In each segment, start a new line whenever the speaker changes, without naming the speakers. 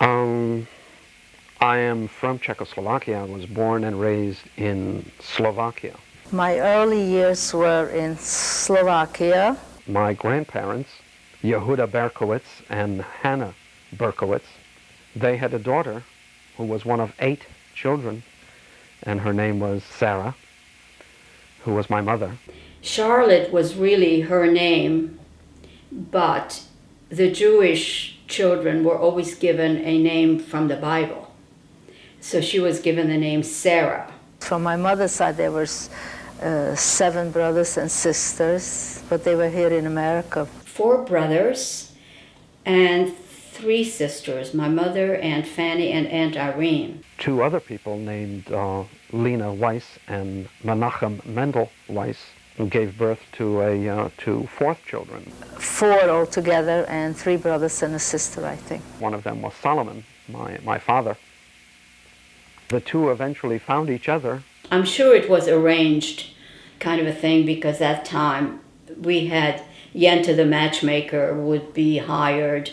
Um, I am from Czechoslovakia. I was born and raised in Slovakia.
My early years were in Slovakia.
My grandparents, Yehuda Berkowitz and Hannah Berkowitz, they had a daughter who was one of 8 children, and her name was Sarah, who was my mother.
Charlotte was really her name, but the Jewish children were always given a name from the Bible. So she was given the name Sarah.
From my mother's side, there were 7 brothers and sisters, but they were here in America.
4 brothers and 3 sisters, my mother, Aunt Fanny, and Aunt Irene.
2 other people named Lena Weiss and Menachem Mendel Weiss, who gave birth to 4 children.
4 altogether, and 3 brothers and a sister, I think.
One of them was Solomon, my father. The 2 eventually found each other.
I'm sure it was arranged kind of a thing, because that time we had Yenta the matchmaker would be hired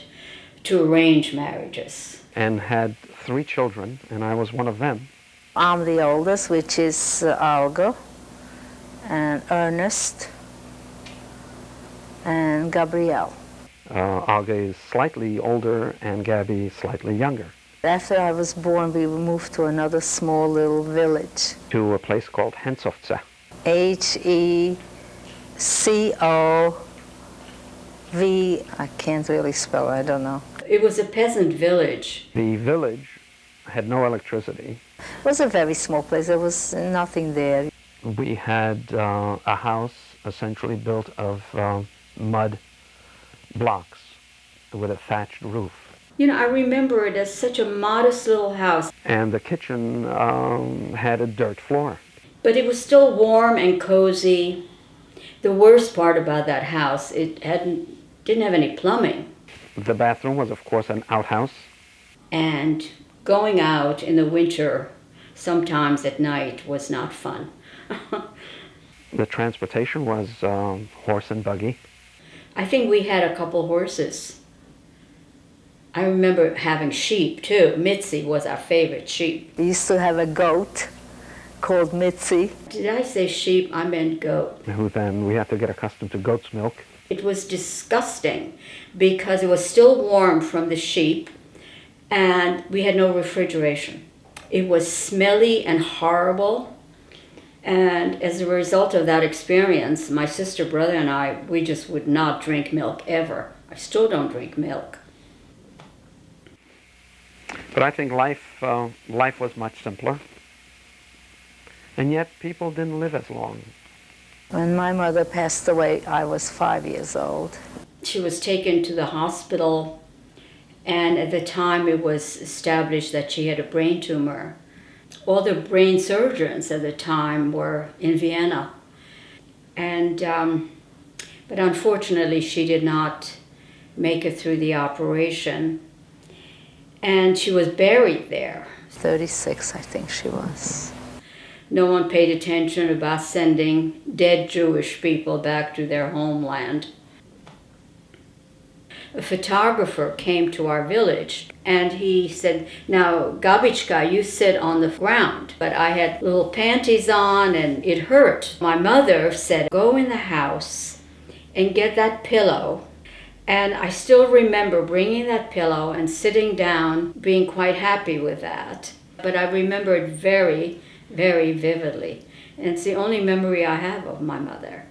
to arrange marriages.
And had 3 children, and I was one of them.
I'm the oldest, which is Algo, and Ernest, and Gabrielle.
Alga is slightly older and Gabby slightly younger.
After I was born, we moved to another small little village.
To a place called Hensovce.
H-E-C-O-V, I can't really spell, I don't know.
It was a peasant village.
The village had no electricity.
It was a very small place, there was nothing there.
We had a house essentially built of mud blocks with a thatched roof.
You know, I remember it as such a modest little house.
And the kitchen had a dirt floor.
But it was still warm and cozy. The worst part about that house, it didn't have any plumbing.
The bathroom was, of course, an outhouse.
And going out in the winter, sometimes at night, was not fun.
The transportation was horse and buggy.
I think we had a couple horses. I remember having sheep, too. Mitzi was our favorite sheep.
We used to have a goat called Mitzi.
Did I say sheep? I meant goat.
Who then we had to get accustomed to goat's milk.
It was disgusting because it was still warm from the sheep and we had no refrigeration. It was smelly and horrible. And as a result of that experience, my sister, brother, and I, we just would not drink milk ever. I still don't drink milk.
But I think life was much simpler. And yet people didn't live as long.
When my mother passed away, I was 5 years old.
She was taken to the hospital, and at the time it was established that she had a brain tumor. All the brain surgeons at the time were in Vienna. And, but unfortunately she did not make it through the operation. And she was buried there.
36, I think she was.
No one paid attention about sending dead Jewish people back to their homeland. A photographer came to our village and he said, "Now, Gabichka, you sit on the ground." But I had little panties on and it hurt. My mother said, "Go in the house and get that pillow." And I still remember bringing that pillow and sitting down, being quite happy with that. But I remember it very, very vividly. And it's the only memory I have of my mother.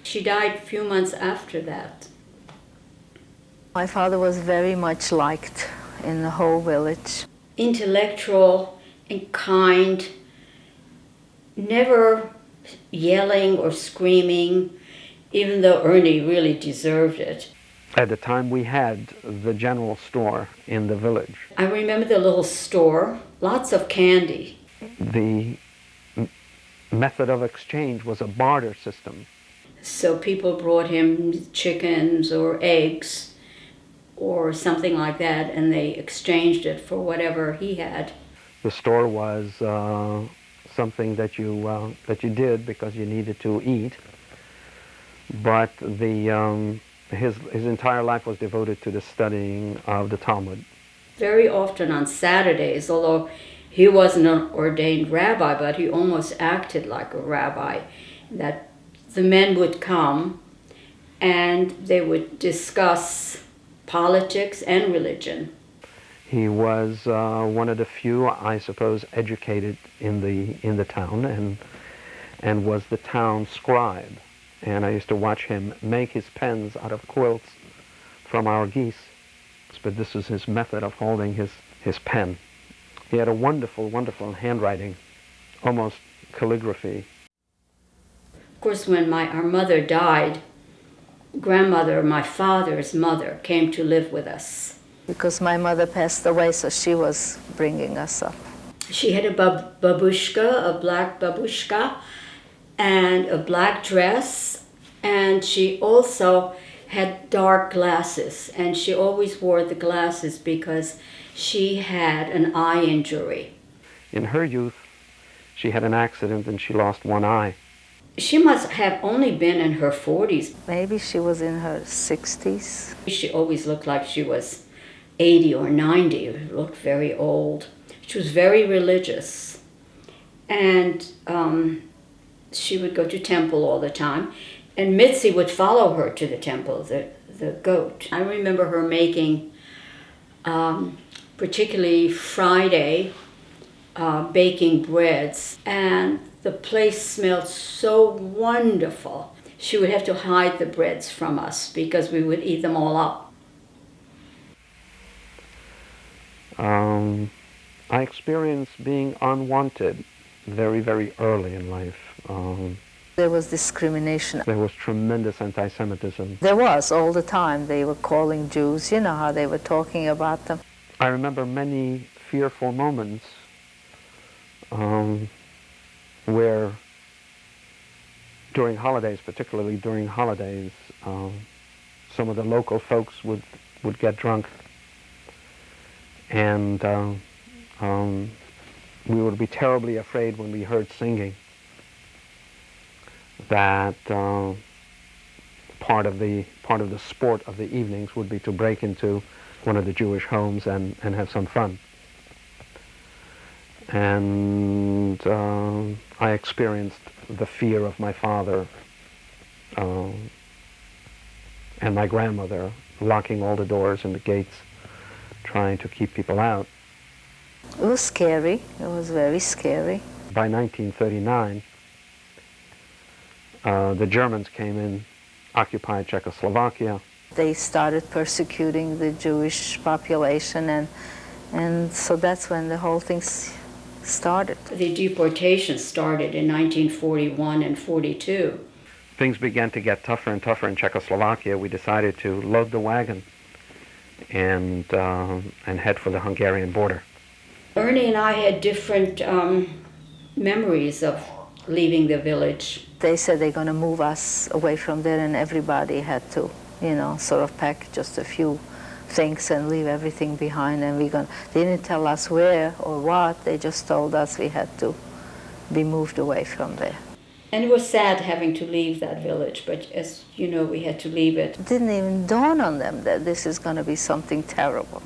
She died a few months after that.
My father was very much liked in the whole village.
Intellectual and kind, never yelling or screaming, even though Ernie really deserved it.
At the time we had the general store in the village.
I remember the little store, lots of candy.
The method of exchange was a barter system.
So people brought him chickens or eggs or something like that, and they exchanged it for whatever he had.
The store was something that you did because you needed to eat, but his entire life was devoted to the studying of the Talmud.
very often on Saturdays, although he wasn't an ordained rabbi, but he almost acted like a rabbi, that the men would come and they would discuss politics and religion.
He was one of the few, I suppose, educated in the town, and was the town scribe. And I used to watch him make his pens out of quilts from our geese. But this is his method of holding his pen. He had a wonderful, wonderful handwriting, almost calligraphy.
Of course, when our mother died, grandmother, my father's mother, came to live with us.
Because my mother passed away, so she was bringing us up.
She had a babushka, a black babushka, and a black dress, and she also had dark glasses, and she always wore the glasses because she had an eye injury.
In her youth, she had an accident and she lost one eye.
She must have only been in her 40s.
Maybe she was in her 60s.
She always looked like she was 80 or 90, looked very old. She was very religious, and she would go to temple all the time, and Mitzi would follow her to the temple, the goat. I remember her making, particularly Friday, baking breads, and the place smelled so wonderful. She would have to hide the breads from us because we would eat them all up.
I experienced being unwanted very, very early in life.
There was discrimination.
There was tremendous anti-Semitism.
There was, all the time. They were calling Jews, you know how they were talking about them.
I remember many fearful moments where during holidays, particularly during holidays, some of the local folks would get drunk, and we would be terribly afraid when we heard singing that part of the sport of the evenings would be to break into one of the Jewish homes and have some fun. And I experienced the fear of my father and my grandmother locking all the doors and the gates, trying to keep people out.
It was scary. It was very scary.
By 1939, the Germans came in, occupied Czechoslovakia.
They started persecuting the Jewish population, and so that's when the whole thing started.
The deportation started in 1941 and 42.
Things began to get tougher and tougher in Czechoslovakia. We decided to load the wagon and head for the Hungarian border.
Ernie and I had different memories of leaving the village.
They said they're going to move us away from there, and everybody had to, you know, sort of pack just a few things and leave everything behind. And they didn't tell us where or what. They just told us we had to be moved away from there.
And it was sad having to leave that village, but as you know, we had to leave it.
It didn't even dawn on them that this is going to be something terrible.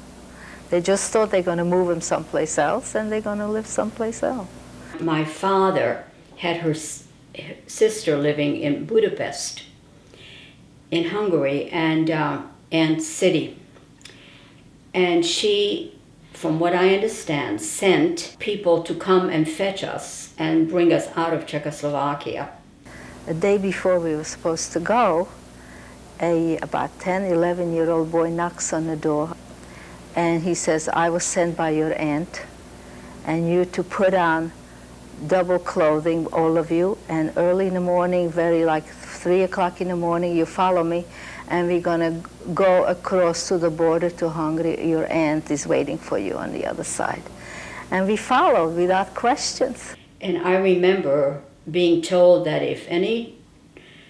They just thought they're going to move them someplace else, and they're going to live someplace else.
My father had her sister living in Budapest, in Hungary, and city. And she, from what I understand, sent people to come and fetch us and bring us out of Czechoslovakia.
The day before we were supposed to go, about 10, 11-year-old boy knocks on the door, and he says, "I was sent by your aunt, and you to put on double clothing, all of you, and early in the morning, like 3 o'clock in the morning, you follow me, and we're going to go across to the border to Hungary. Your aunt is waiting for you on the other side." And we followed without questions.
And I remember being told that if any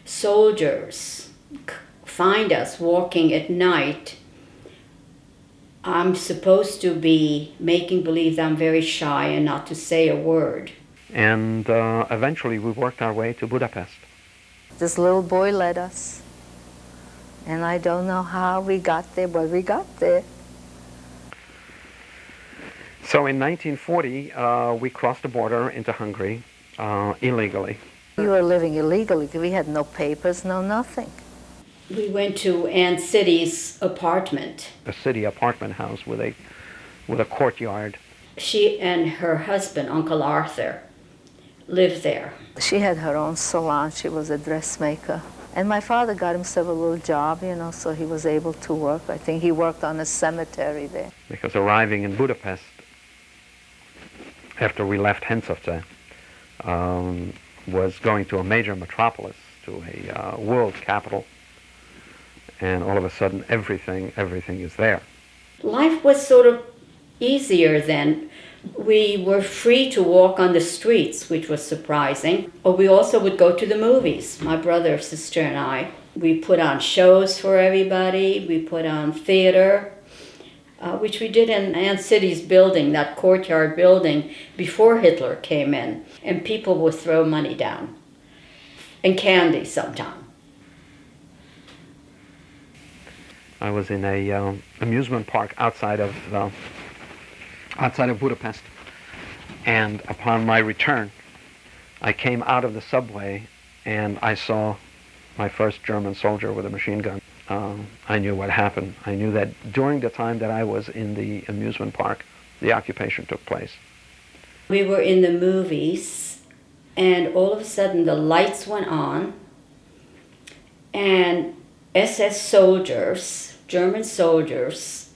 soldiers find us walking at night, I'm supposed to be making believe that I'm very shy and not to say a word.
And eventually we worked our way to Budapest.
This little boy led us. And I don't know how we got there, but we got there.
So in 1940, we crossed the border into Hungary illegally.
You were living illegally. We had no papers, no nothing.
We went to Aunt City's apartment.
A city apartment house with a courtyard.
She and her husband, Uncle Arthur, lived there.
She had her own salon. She was a dressmaker. And my father got himself a little job, so he was able to work. I think he worked on a cemetery there.
Because arriving in Budapest, after we left Henszofte, was going to a major metropolis, to a world capital, and all of a sudden everything is there.
Life was sort of easier then. We were free to walk on the streets, which was surprising. Or we also would go to the movies, my brother, sister, and I. We put on shows for everybody. We put on theater, which we did in Aunt City's building, that courtyard building, before Hitler came in. And people would throw money down, and candy sometimes.
I was in a amusement park outside of Budapest, and upon my return, I came out of the subway and I saw my first German soldier with a machine gun. I knew what happened. I knew that during the time that I was in the amusement park, the occupation took place.
We were in the movies, and all of a sudden the lights went on, and SS soldiers, German soldiers,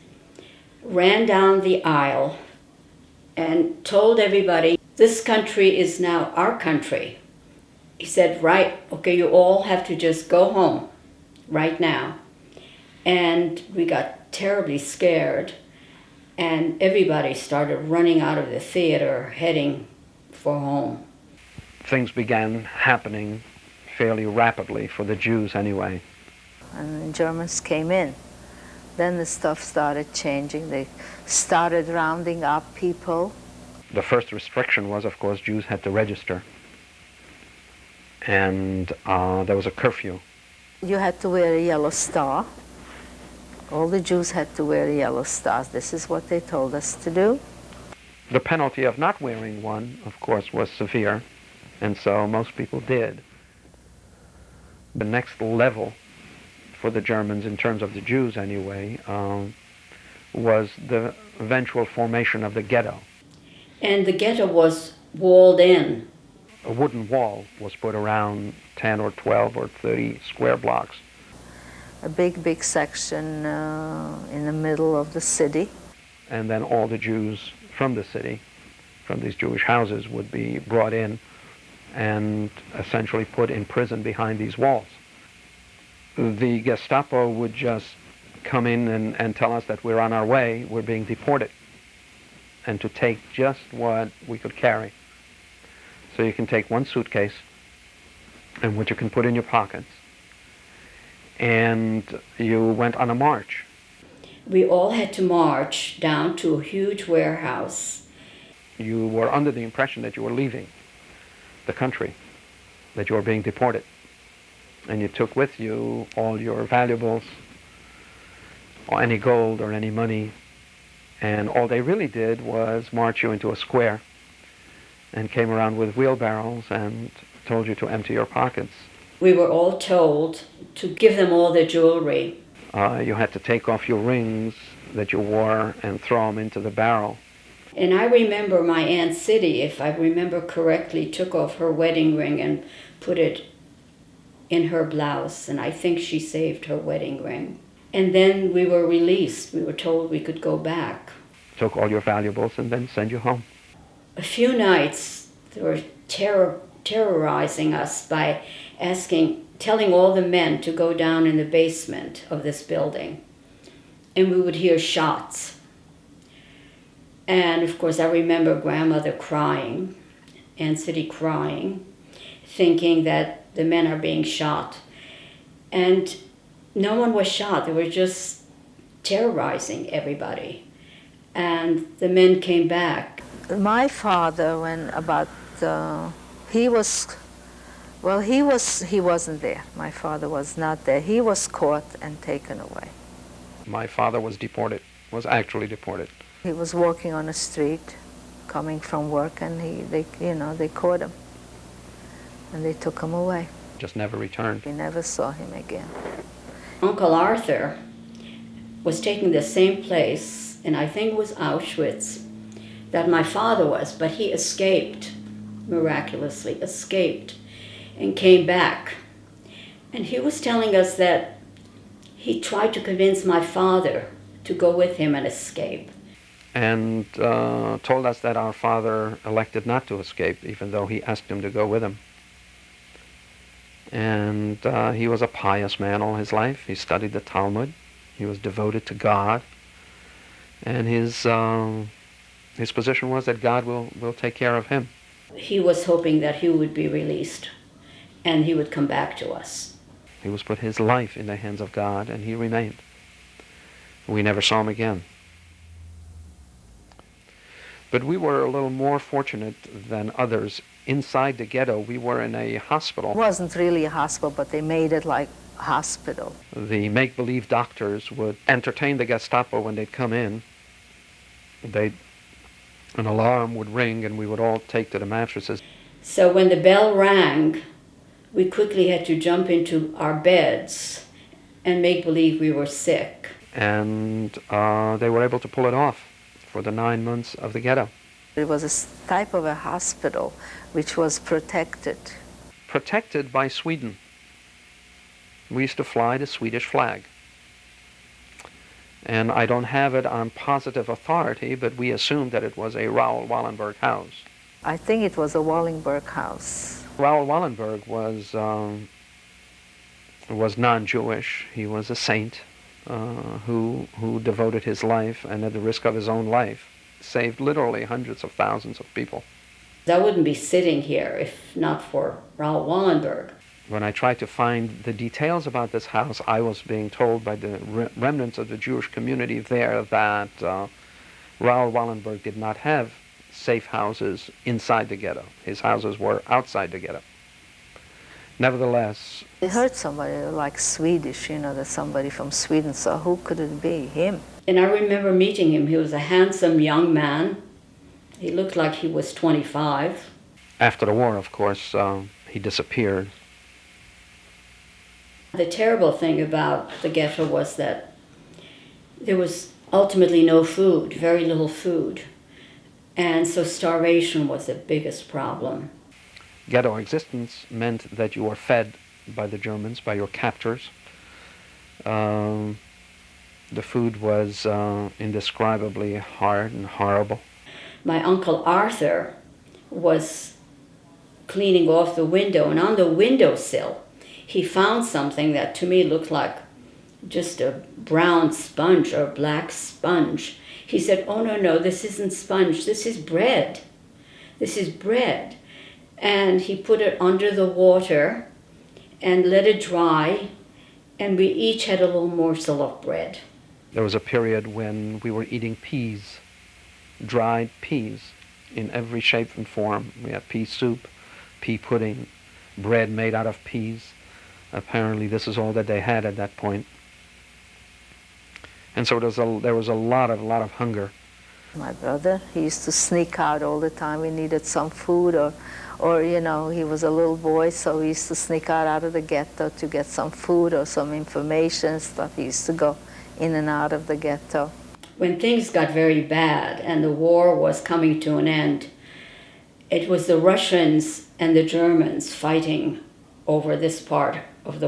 ran down the aisle and told everybody, this country is now our country. He said, right, okay, you all have to just go home right now. And we got terribly scared, and everybody started running out of the theater, heading for home.
Things began happening fairly rapidly, for the Jews anyway.
And the Germans came in. Then the stuff started changing. They started rounding up people.
The first restriction was, of course, Jews had to register. And there was a curfew.
You had to wear a yellow star. All the Jews had to wear yellow stars. This is what they told us to do.
The penalty of not wearing one, of course, was severe, and so most people did. The next level for the Germans, in terms of the Jews anyway, was the eventual formation of the ghetto.
And the ghetto was walled in.
A wooden wall was put around 10 or 12 or 30 square blocks.
A big section in the middle of the city.
And then all the Jews from the city, from these Jewish houses, would be brought in and essentially put in prison behind these walls. The Gestapo would just come in and tell us that we're on our way, we're being deported, and to take just what we could carry. So you can take one suitcase, and what you can put in your pockets, and you went on a march.
We all had to march down to a huge warehouse.
You were under the impression that you were leaving the country, that you were being deported. And you took with you all your valuables, or any gold or any money, and all they really did was march you into a square and came around with wheelbarrows and told you to empty your pockets.
We were all told to give them all their jewelry.
You had to take off your rings that you wore and throw them into the barrel.
And I remember my Aunt City, if I remember correctly, took off her wedding ring and put it in her blouse, and I think she saved her wedding ring. And then we were released. We were told we could go back.
Took all your valuables and then send you home.
A few nights they were terrorizing us by telling all the men to go down in the basement of this building. And we would hear shots. And of course I remember grandmother crying, Aunt City crying, thinking that the men are being shot. And no one was shot. They were just terrorizing everybody. And the men came back.
My father, he wasn't there. My father was not there. He was caught and taken away.
My father was deported, was actually deported.
He was walking on the street, coming from work, and they caught him, and they took him away.
Just never returned.
We never saw him again.
Uncle Arthur was taking the same place, and I think it was Auschwitz, that my father was, but he escaped, miraculously escaped, and came back. And he was telling us that he tried to convince my father to go with him and escape.
And told us that our father elected not to escape, even though he asked him to go with him. And he was a pious man all his life. He studied the Talmud. He was devoted to God. And his position was that God will take care of him.
He was hoping that he would be released and he would come back to us.
He was put his life in the hands of God, and he remained. We never saw him again. But we were a little more fortunate than others. Inside the ghetto, we were in a hospital.
It wasn't really a hospital, but they made it like a hospital.
The make-believe doctors would entertain the Gestapo when they'd come in. An alarm would ring, and we would all take to the mattresses.
So when the bell rang, we quickly had to jump into our beds and make believe we were sick.
And they were able to pull it off for the 9 months of the ghetto.
It was a type of a hospital which was protected.
Protected by Sweden. We used to fly the Swedish flag. And I don't have it on positive authority, but we assumed that it was a Raoul Wallenberg house.
I think it was a Wallenberg house.
Raoul Wallenberg was non-Jewish. He was a saint who devoted his life, and at the risk of his own life, saved literally hundreds of thousands of people.
I wouldn't be sitting here if not for Raoul Wallenberg.
When I tried to find the details about this house, I was being told by the remnants of the Jewish community there that Raoul Wallenberg did not have safe houses inside the ghetto. His houses were outside the ghetto. Nevertheless,
I heard somebody like Swedish, that somebody from Sweden, so who could it be? Him.
And I remember meeting him. He was a handsome young man. He looked like he was 25.
After the war, of course, he disappeared.
The terrible thing about the ghetto was that there was ultimately no food, very little food. And so starvation was the biggest problem.
Ghetto existence meant that you were fed by the Germans, by your captors. The food was indescribably hard and horrible.
My Uncle Arthur was cleaning off the window, and on the windowsill he found something that to me looked like just a brown sponge or black sponge. He said, "Oh, no, this isn't sponge, this is bread. This is bread." And he put it under the water and let it dry, and we each had a little morsel of bread.
There was a period when we were eating peas, dried peas, in every shape and form. We had pea soup, pea pudding, bread made out of peas. Apparently this is all that they had at that point. And so there was a lot of hunger.
My brother, he used to sneak out all the time. We needed some food, or he was a little boy, so he used to sneak out of the ghetto to get some food or some information and stuff. He used to go in and out of the ghetto.
When things got very bad and the war was coming to an end, it was the Russians and the Germans fighting over this part of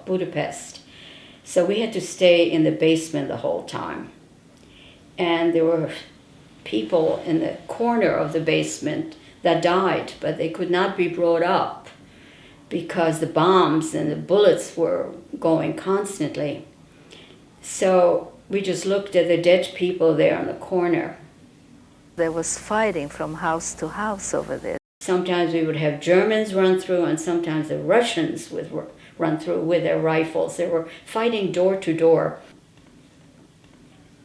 Budapest. So we had to stay in the basement the whole time. And there were people in the corner of the basement that died, but they could not be brought up because the bombs and the bullets were going constantly. So we just looked at the dead people there in the corner.
There was fighting from house to house over there.
Sometimes we would have Germans run through, and sometimes the Russians would run through with their rifles. They were fighting door to door.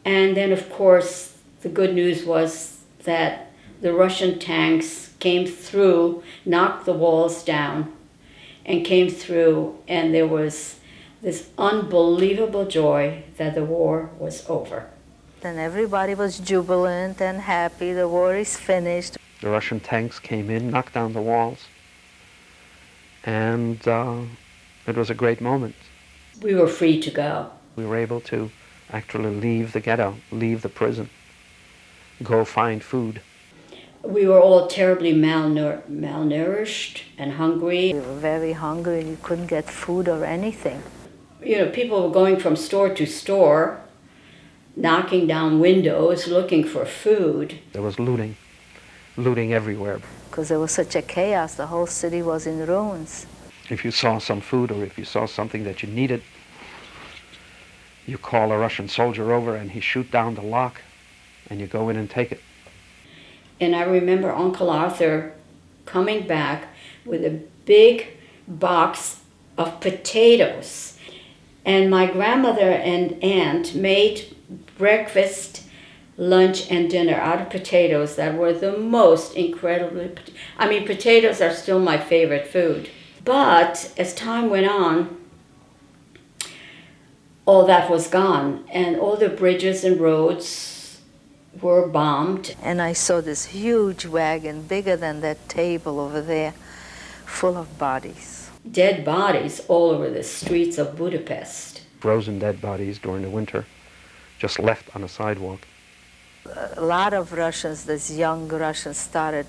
And then, of course, the good news was that the Russian tanks came through, knocked the walls down, and came through, and there was this unbelievable joy that the war was over.
and everybody was jubilant and happy. The war is finished.
The Russian tanks came in, knocked down the walls, and it was a great moment.
We were free to go.
We were able to actually leave the ghetto, leave the prison, go find food.
We were all terribly malnourished and hungry.
We were very hungry. You couldn't get food or anything.
You know, people were going from store to store, knocking down windows, looking for food.
There was looting everywhere.
Because there was such a chaos. The whole city was in ruins.
If you saw some food or if you saw something that you needed, you call a Russian soldier over and he shoot down the lock and you go in and take it.
And I remember Uncle Arthur coming back with a big box of potatoes. And my grandmother and aunt made breakfast, lunch, and dinner out of potatoes that were the most incredibly... I mean, potatoes are still my favorite food. But as time went on, all that was gone. And all the bridges and roads were bombed.
And I saw this huge wagon, bigger than that table over there, full of bodies.
Dead bodies all over the streets of Budapest.
Frozen dead bodies during the winter, just left on the sidewalk.
A lot of Russians, these young Russians, started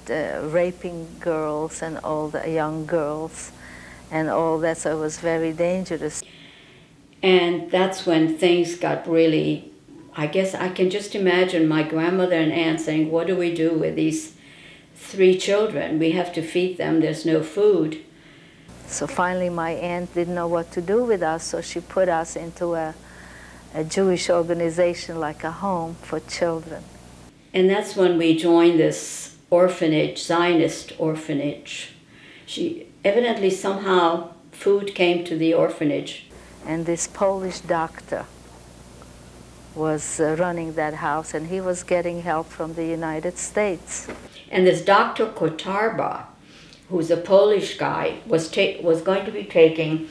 raping girls and all the young girls and all that, so it was very dangerous.
And that's when things got really... I guess I can just imagine my grandmother and aunt saying, what do we do with these 3 children? We have to feed them, there's no food.
So finally my aunt didn't know what to do with us, so she put us into a Jewish organization, like a home for children.
And that's when we joined this orphanage, Zionist orphanage. Evidently somehow food came to the orphanage.
And this Polish doctor was running that house, and he was getting help from the United States.
And this Dr. Kotarba, who's a Polish guy, was going to be taking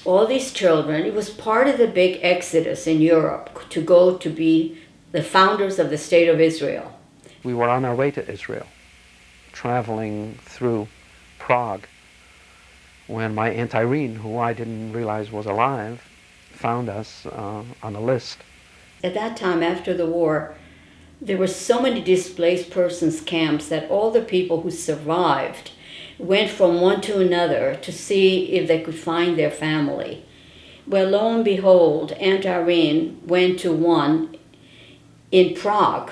all these children. It was part of the big exodus in Europe to go to be the founders of the State of Israel.
We were on our way to Israel, traveling through Prague, when my Aunt Irene, who I didn't realize was alive, found us on a list.
At that time, after the war, there were so many displaced persons camps that all the people who survived went from one to another to see if they could find their family. Well, lo and behold, Aunt Irene went to one in Prague,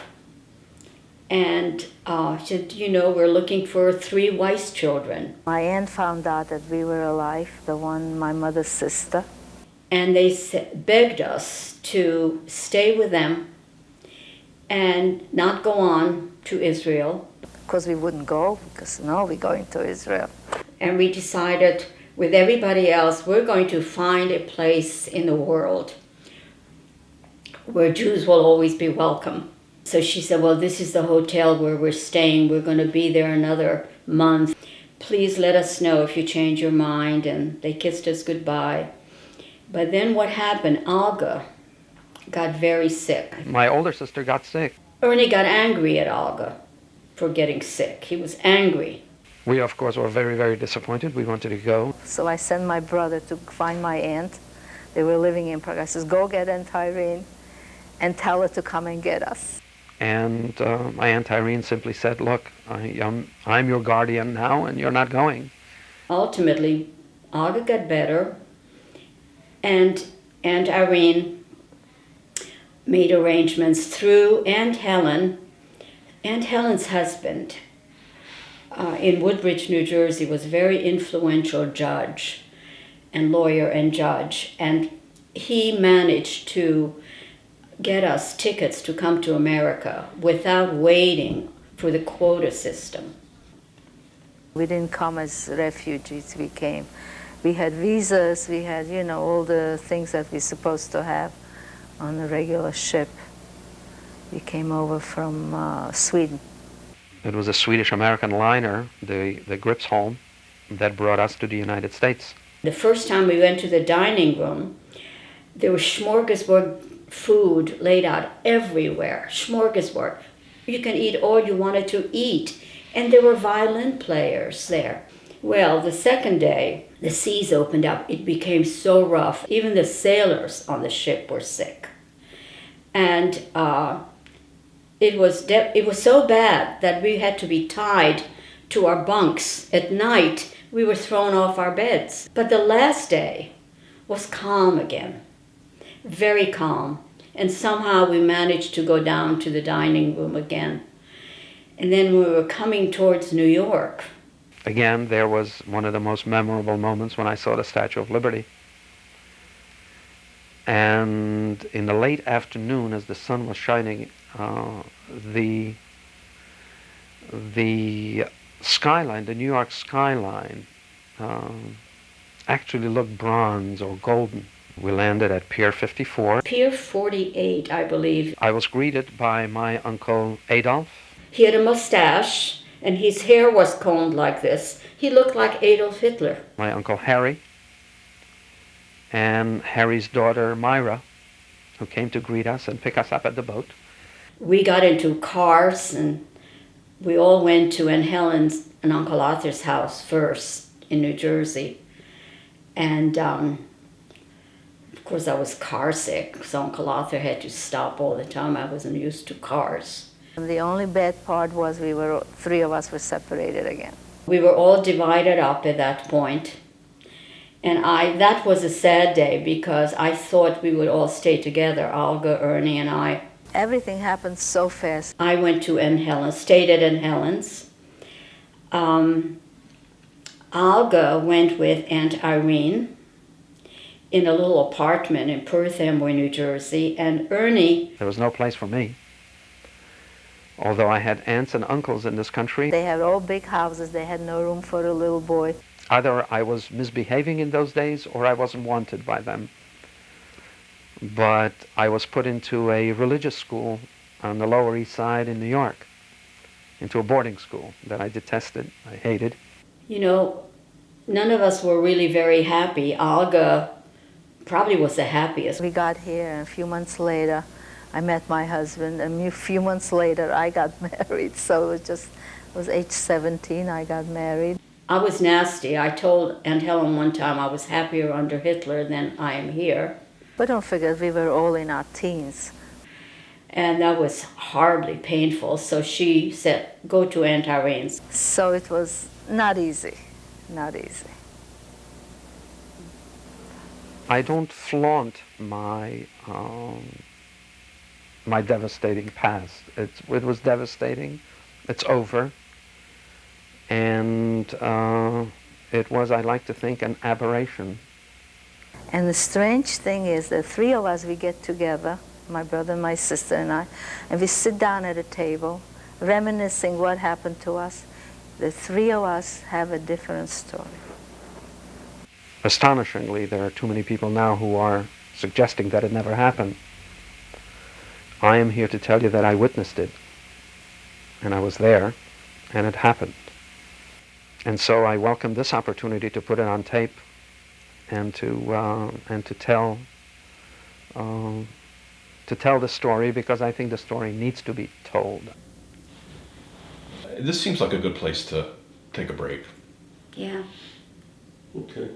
and she said, you know, we're looking for 3 Weiss children.
My aunt found out that we were alive, the one, my mother's sister.
And they begged us to stay with them and not go on to Israel.
Because we wouldn't go, because no, we're going to Israel.
And we decided with everybody else, we're going to find a place in the world where Jews will always be welcome. So she said, well, this is the hotel where we're staying. We're going to be there another month. Please let us know if you change your mind. And they kissed us goodbye. But then what happened? Olga got very sick.
My older sister got sick.
Ernie got angry at Olga for getting sick. He was angry.
We, of course, were very, very disappointed. We wanted to go.
So I sent my brother to find my aunt. They were living in Prague. I says, go get Aunt Irene and tell her to come and get us.
And my Aunt Irene simply said, look, I'm your guardian now, and you're not going.
Ultimately, Olga got better, and Aunt Irene made arrangements through Aunt Helen. Aunt Helen's husband in Woodbridge, New Jersey, was a very influential judge and lawyer and judge, and he managed to get us tickets to come to America without waiting for the quota system.
We didn't come as refugees, we came. We had visas, we had, you know, all the things that we're supposed to have on a regular ship. We came over from Sweden.
It was a Swedish-American liner, the Gripsholm, that brought us to the United States.
The first time we went to the dining room, there was smorgasbord food laid out everywhere, smorgasbord. You can eat all you wanted to eat. And there were violin players there. Well, the second day, the seas opened up. It became so rough. Even the sailors on the ship were sick. And it was so bad that we had to be tied to our bunks. At night, we were thrown off our beds. But the last day was calm again, very calm. And somehow we managed to go down to the dining room again. And then we were coming towards New York.
Again, there was one of the most memorable moments when I saw the Statue of Liberty. And in the late afternoon, as the sun was shining, the skyline, the New York skyline, actually looked bronze or golden. We landed at Pier 54.
Pier 48, I believe.
I was greeted by my uncle Adolf.
He had a mustache, and his hair was combed like this. He looked like Adolf Hitler.
My uncle Harry, and Harry's daughter Myra, who came to greet us and pick us up at the boat.
We got into cars, and we all went to Aunt Helen's and Uncle Arthur's house first in New Jersey. And of course I was car sick, so Uncle Arthur had to stop all the time. I wasn't used to cars.
The only bad part was three of us were separated again.
We were all divided up at that point. And that was a sad day because I thought we would all stay together, Olga, Ernie, and I.
Everything happened so fast.
I went to Aunt Helen's, stayed at Aunt Helen's. Olga went with Aunt Irene in a little apartment in Perth Amboy, New Jersey, and Ernie...
There was no place for me. Although I had aunts and uncles in this country.
They had all big houses. They had no room for a little boy.
Either I was misbehaving in those days or I wasn't wanted by them. But I was put into a religious school on the Lower East Side in New York, into a boarding school that I detested, I hated.
You know, none of us were really very happy. Olga probably was the happiest.
We got here, and a few months later, I met my husband, and a few months later, I got married. So it was age 17, I got married.
I was nasty. I told Aunt Helen one time I was happier under Hitler than I am here.
But don't forget, we were all in our teens.
And that was horribly painful. So she said, go to Aunt Irene's.
So it was not easy, not easy.
I don't flaunt my my devastating past. It was devastating. It's over. And it was, I like to think, an aberration.
And the strange thing is that three of us, we get together, my brother, my sister, and I, and we sit down at a table, reminiscing what happened to us. The three of us have a different story.
Astonishingly, there are too many people now who are suggesting that it never happened. I am here to tell you that I witnessed it, and I was there, and it happened. And so I welcome this opportunity to put it on tape and to tell the story, because I think the story needs to be told.
This seems like a good place to take a break.
Yeah.
Okay.